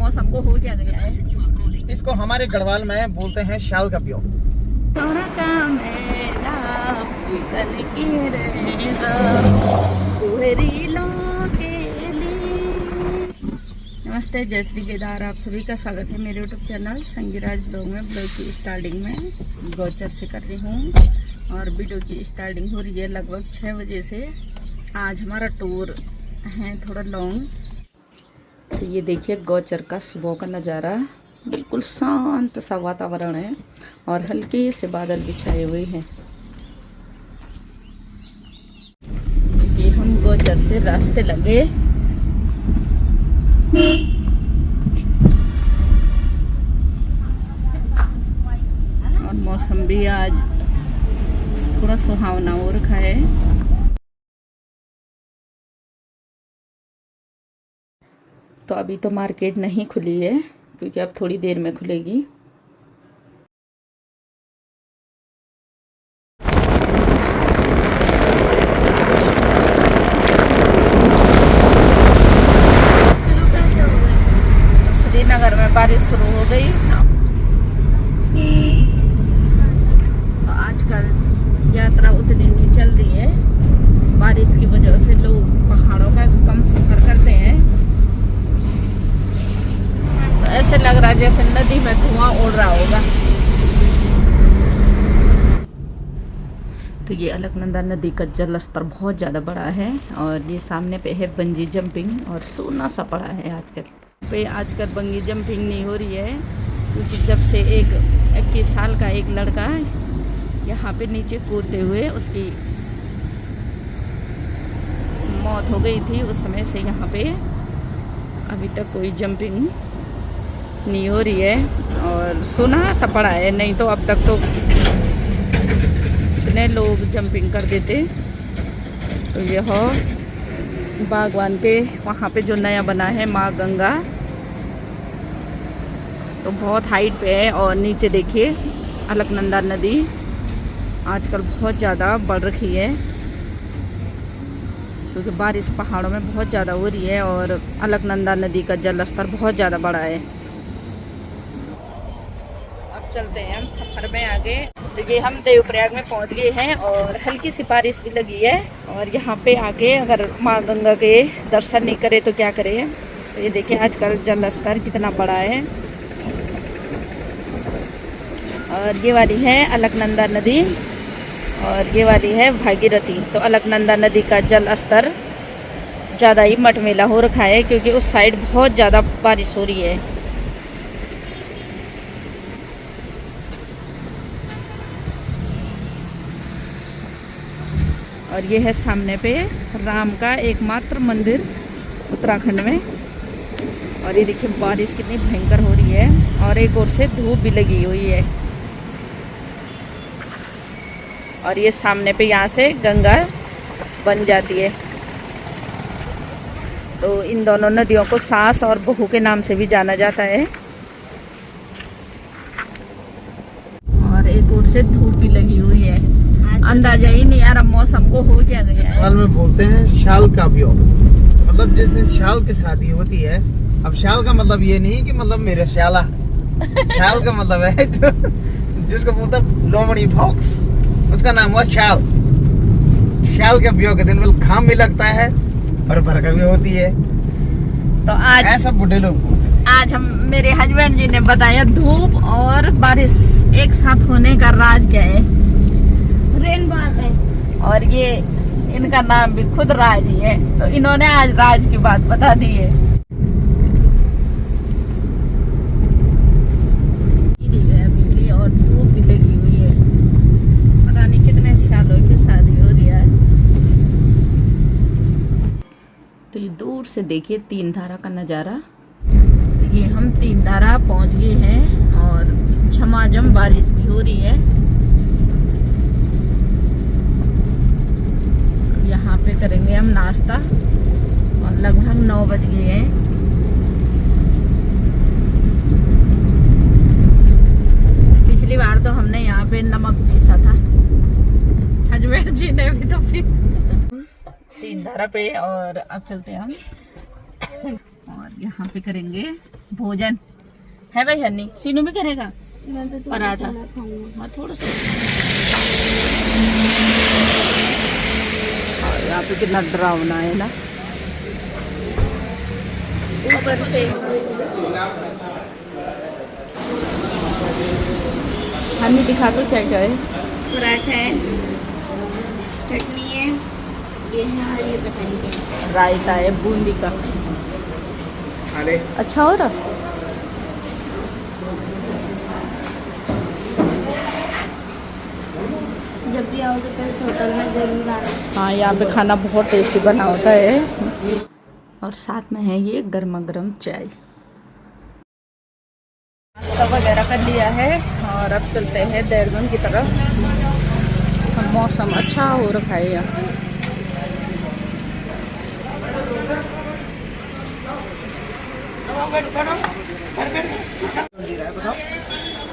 मौसम को हो क्या गया है। इसको हमारे गढ़वाल में बोलते हैं शाल का प्यो। नमस्ते, जय श्री केदार। आप सभी का स्वागत है मेरे यूट्यूब चैनल संगीराज ब्लॉग में। ब्लॉग की स्टार्टिंग में गौचर से कर रही हूँ और वीडियो की स्टार्टिंग हो रही है लगभग 6 बजे से। आज हमारा टूर है थोड़ा लॉन्ग। तो ये देखिए गौचर का सुबह का नज़ारा, बिल्कुल शांत सा वातावरण है और हल्के से बादल बिछाए हुए हैं। ये हम गौचर से रास्ते लगे और मौसम भी आज थोड़ा सुहावना हो रखा है। तो अभी तो मार्केट नहीं खुली है क्योंकि अब थोड़ी देर में खुलेगी। श्रीनगर में बारिश शुरू हो गई। तो आजकल यात्रा उतनी नहीं चल रही है, बारिश की वजह से लोग पहाड़ों का कम सफर करते हैं। तो ऐसे लग रहा है जैसे नदी में धुआं उड़ रहा होगा। तो ये अलकनंदा नदी का जल स्तर बहुत ज़्यादा बड़ा है और ये सामने पे है बंजी जंपिंग और सोना सा पड़ा है। आजकल बंगी जंपिंग नहीं हो रही है क्योंकि जब से 21 साल का एक लड़का यहाँ पे नीचे कूदते हुए उसकी मौत हो गई थी, उस समय से यहाँ पे अभी तक कोई जंपिंग नहीं हो रही है और सोना सा पड़ा है। नहीं तो अब तक तो इतने लोग जंपिंग कर देते। तो यह बागवान के वहाँ पे जो नया बना है माँ गंगा, तो बहुत हाइट पे है। और नीचे देखिए अलकनंदा नदी आजकल बहुत ज़्यादा बढ़ रखी है क्योंकि बारिश पहाड़ों में बहुत ज़्यादा हो रही है और अलकनंदा नदी का जल स्तर बहुत ज़्यादा बढ़ा है। अब चलते हैं हम सफ़र में आगे। तो ये हम देवप्रयाग में पहुंच गए हैं और हल्की सी बारिश भी लगी है। और यहाँ पे आके अगर माँ गंगा के दर्शन नहीं करे तो क्या करें। तो ये देखिए आजकल जल स्तर कितना बड़ा है। और ये वाली है अलकनंदा नदी और ये वाली है भागीरथी। तो अलकनंदा नदी का जल स्तर ज़्यादा ही मटमेला हो रखा है क्योंकि उस साइड बहुत ज़्यादा बारिश हो रही है। और ये है सामने पे राम का एकमात्र मंदिर उत्तराखंड में। और ये देखिए बारिश कितनी भयंकर हो रही है और एक ओर से धूप भी लगी हुई है। और ये सामने पे यहाँ से गंगा बन जाती है। तो इन दोनों नदियों को सास और बहू के नाम से भी जाना जाता है। और एक ओर से धूप भी लगी हुई है, अंदाजा ही नहीं आ रहा मौसम को हो क्या गया है। में बोलते हैं शाल का प्यो, मतलब जिस दिन शाल की शादी होती है। अब शाल का मतलब ये नहीं कि मतलब मेरे शाला शाल का मतलब है तो जिसको बोलता लोमड़ी फॉक्स, उसका नाम हुआ शाल। शाल के प्यो के दिन बिल्कुल घाम भी लगता है और बरखा भी होती है। तो आज ऐसा बुढ़े लोग आज हम मेरे हस्बैंड जी ने बताया धूप और बारिश एक साथ होने का राज क्या है। रेन बात है और ये इनका नाम भी खुद राज ही है। तो इन्होंने आज राज की बात बता दी है। बिजली और धूप भी लगी हुई है, पता नहीं कितने सालों की शादी हो रही है। तो ये दूर से देखिए तीन धारा का नज़ारा। तो ये हम तीन धारा पहुंच गए हैं और झमाझम बारिश भी हो रही है। यहाँ पे करेंगे हम नाश्ता और लगभग 9 बज गए हैं। पिछली बार तो हमने यहाँ पे नमक पीसा था, हस्बैंड जी ने भी तो पी तीन धारा पे। और अब चलते हैं हम और यहाँ पे करेंगे भोजन है भाई हन्नी। सीनू भी करेगा मैं तो पराठा। खाऊंगा। हाँ थोड़ा सा। यहाँ पे कितना डरावना है ना, ऊपर से। हन्नी दिखा दो क्या क्या है। पराठा है, चटनी है, ये है और ये पता नहीं क्या है। रायता है बूंदी का। अरे अच्छा हो रहा। जब भी आओगे तो इस होटल में जरूर आना। हाँ यहाँ पे खाना बहुत टेस्टी बना होता है। और साथ में है ये गर्मा गर्म चाय। नाश्ता वगैरह कर लिया है और अब चलते हैं देहरादून की तरफ। और मौसम अच्छा हो रखा है यहाँ।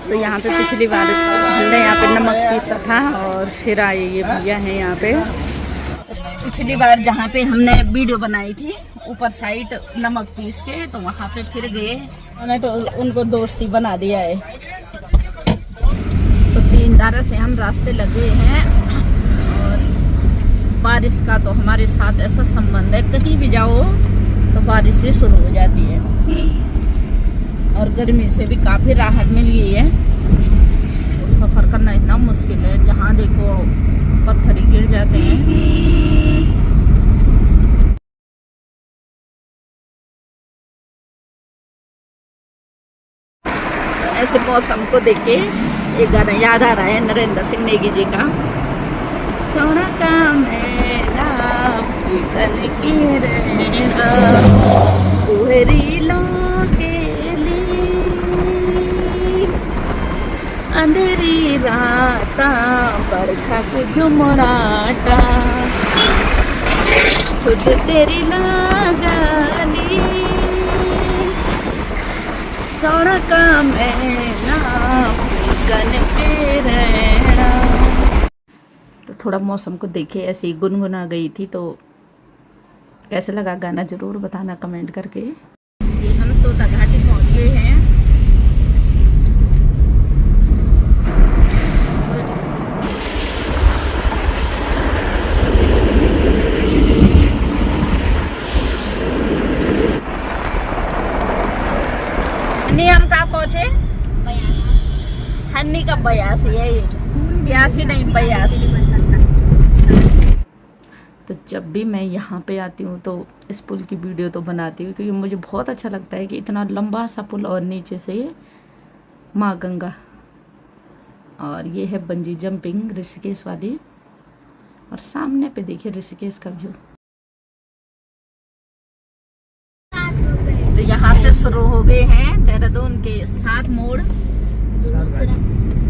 तो यहाँ पे पिछली बार हमने यहाँ पे नमक पीसा था और फिर आए ये भैया हैं यहाँ पे। पिछली बार जहाँ पे हमने वीडियो बनाई थी ऊपर साइड नमक पीस के, तो वहाँ पे फिर गए उन्हें, तो उनको दोस्ती बना दिया है। तो 3 धारा से हम रास्ते लगे हैं और बारिश का तो हमारे साथ ऐसा संबंध है, कहीं भी जाओ तो बारिश से शुरू हो जाती है। और गर्मी से भी काफ़ी राहत मिल गई है। तो सफ़र करना इतना मुश्किल है, जहाँ देखो पत्थर ही गिर जाते हैं। तो ऐसे मौसम को देख के एक गाना याद आ रहा है नरेंद्र सिंह नेगी जी का। सोना का मेला फिकन की रहना कुहरी लोगे अंधेरी राता बरखा को झुमराटा खुद तेरी लगाली सोना का मैना गन के रहना। तो थोड़ा मौसम को देखे ऐसे ही गुनगुना गई थी। तो कैसे लगा गाना जरूर बताना कमेंट करके। ये हम तोता घाटी पहुंच गए हैं। हम कहाँ पहुँचे? हन्नी का 82 है, ये 82 नहीं 82। तो जब भी मैं यहाँ पे आती हूँ तो इस पुल की वीडियो तो बनाती हूँ, क्योंकि मुझे बहुत अच्छा लगता है कि इतना लंबा सा पुल और नीचे से माँ गंगा। और ये है बंजी जंपिंग ऋषिकेश वाली, और सामने पे देखिए ऋषिकेश का व्यू। तो यहाँ से शुरू हो गए हैं देहरादून के 7 मोड़।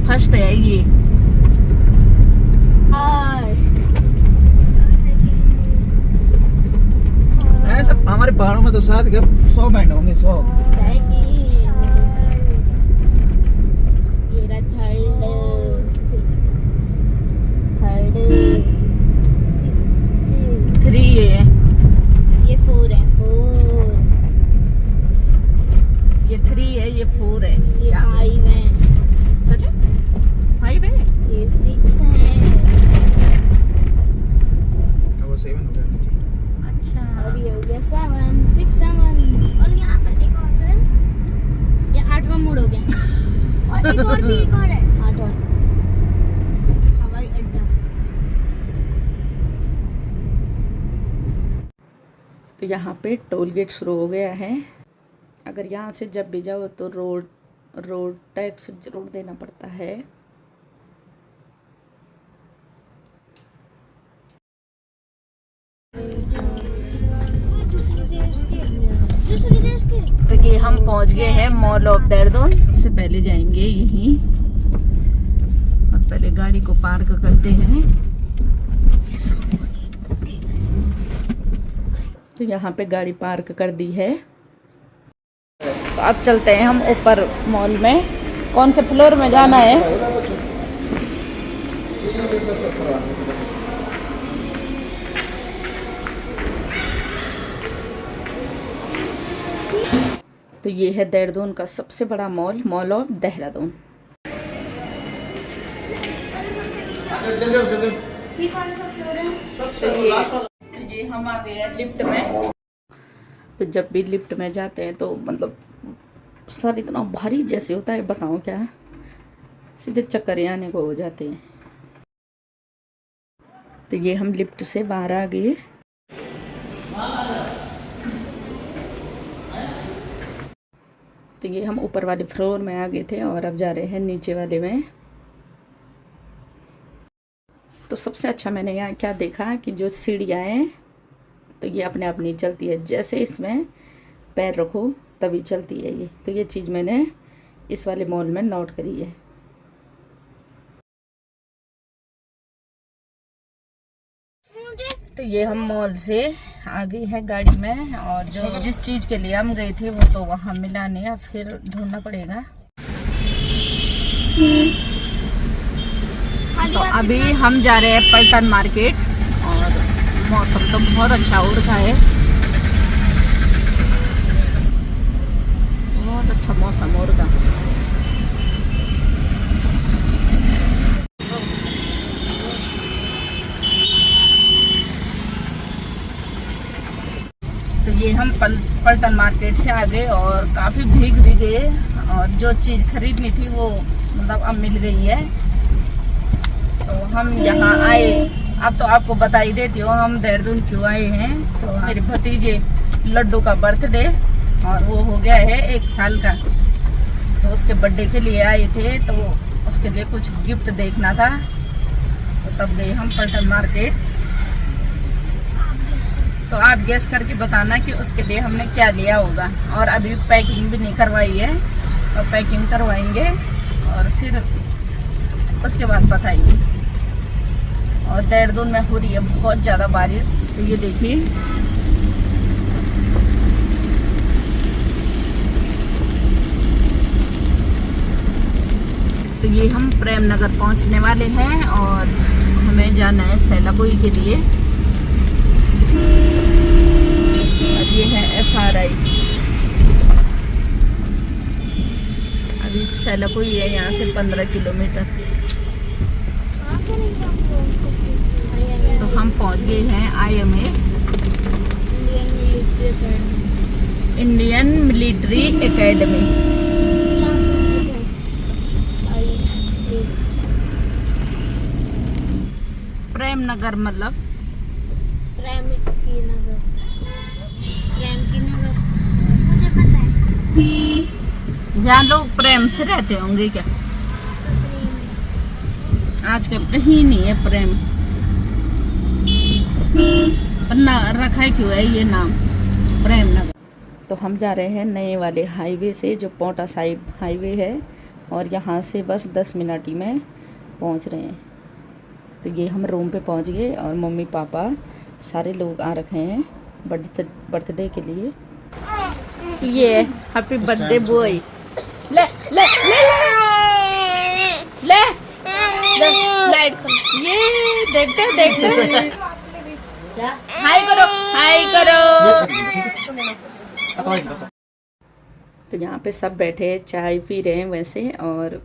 फर्स्ट है ये। ऐसा हमारे पहाड़ों में तो 7 के 100 बैंड होंगे, 100। ये थर्ड 3 है, ये 4 है, 4 ये 3 है, ये 4 है, ये 5 है, सच है 5 है, ये 6 है, वो 7 हो गया नीचे। अच्छा। और ये हो गया 7 6 7। और यहाँ पर एक और है, ये 8वां मोड़ हो गया। और एक और भी एक और है, 8वां हवाई अड्डा। तो यहाँ पे टोल गेट शुरू हो गया है। अगर यहाँ से जब भी जाओ तो रोड टैक्स जरूर देना पड़ता है। दूसरी देश के तो ये हम पहुँच गए हैं मॉल ऑफ देहरादून। से पहले जाएंगे यहीं, और पहले गाड़ी को पार्क करते हैं। तो यहाँ पे गाड़ी पार्क कर दी है। तो अब चलते हैं हम ऊपर मॉल में। कौन से फ्लोर में जाना है? तो ये है देहरादून का सबसे बड़ा मॉल ऑफ देहरादून। ये कौन सा फ्लोर है? तो ये हम आ गए हैं लिफ्ट में। तो जब भी लिफ्ट में जाते हैं तो मतलब सर इतना भारी जैसे होता है, बताऊं क्या, सीधे चक्कर आने को हो जाते हैं। तो ये हम लिफ्ट से बाहर आ गए। तो ये हम ऊपर वाले फ्लोर में आ गए थे और अब जा रहे हैं नीचे वाले में। तो सबसे अच्छा मैंने यहाँ क्या देखा कि जो सीढ़ियाँ हैं तो ये अपने आप नहीं चलती है, जैसे इसमें पैर रखो तभी चलती है ये। तो ये चीज़ मैंने इस वाले मॉल में नोट करी है। तो ये हम मॉल से आ गए हैं गाड़ी में और जो जिस चीज़ के लिए हम गए थे वो तो वहाँ मिला नहीं, अब फिर ढूंढना पड़ेगा। तो अभी हम जा रहे हैं पलटन मार्केट और मौसम तो बहुत अच्छा हो रखा है, बहुत अच्छा मौसम हो रखा। तो ये हम पलटन मार्केट से आ गए और काफ़ी भीग भी गए और जो चीज़ खरीदनी थी वो मतलब अब मिल गई है। तो हम यहाँ आए, अब तो आपको बता ही देती हूँ हम देहरादून क्यों आए हैं। तो मेरे भतीजे लड्डू का बर्थडे और वो हो गया है 1 साल का, तो उसके बर्थडे के लिए आए थे, तो उसके लिए कुछ गिफ्ट देखना था। तो तब गए हम पलटन मार्केट। तो आप गेस करके बताना कि उसके लिए हमने क्या लिया होगा। और अभी पैकिंग भी नहीं करवाई है, और पैकिंग करवाएंगे और फिर उसके बाद बताएंगे। और देहरादून में हो रही है बहुत ज़्यादा बारिश। तो ये देखिए, तो ये हम प्रेम नगर पहुंचने वाले हैं और हमें जाना है सैलापुई के लिए। और ये है FRI। अभी सैलापुई है यहाँ से 15 किलोमीटर। तो हम पहुँच गए हैं IMA, Indian military academy. Prem Nagar मतलब प्रेम की नगर, प्रेम की नगर मुझे पता है। जहाँ लोग प्रेम से रहते होंगे क्या, आजकल कहीं नहीं है प्रेम, पर ना रखा क्यों है ये नाम प्रेम नगर। तो हम जा रहे हैं नए वाले हाईवे से जो पोंटा साहिब हाईवे है, और यहाँ से बस 10 मिनट ही में पहुँच रहे हैं। तो ये हम रूम पे पहुँच गए और मम्मी पापा सारे लोग आ रखे हैं बर्थडे के लिए। ये हैप्पी बर्थडे बॉय, ले ले ले ले ले लाइट, ये देखते देखते हाय करो, हाय करो। तो यहाँ पे सब बैठे चाय पी रहे हैं वैसे, और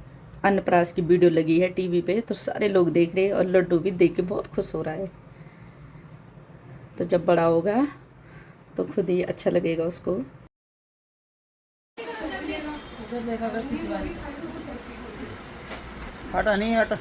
अन्नप्राश की वीडियो लगी है टीवी पे, तो सारे लोग देख रहे हैं और लड्डू भी देख के बहुत खुश हो रहा है। तो जब बड़ा होगा तो खुद ही अच्छा लगेगा उसको। हटा नहीं हटा।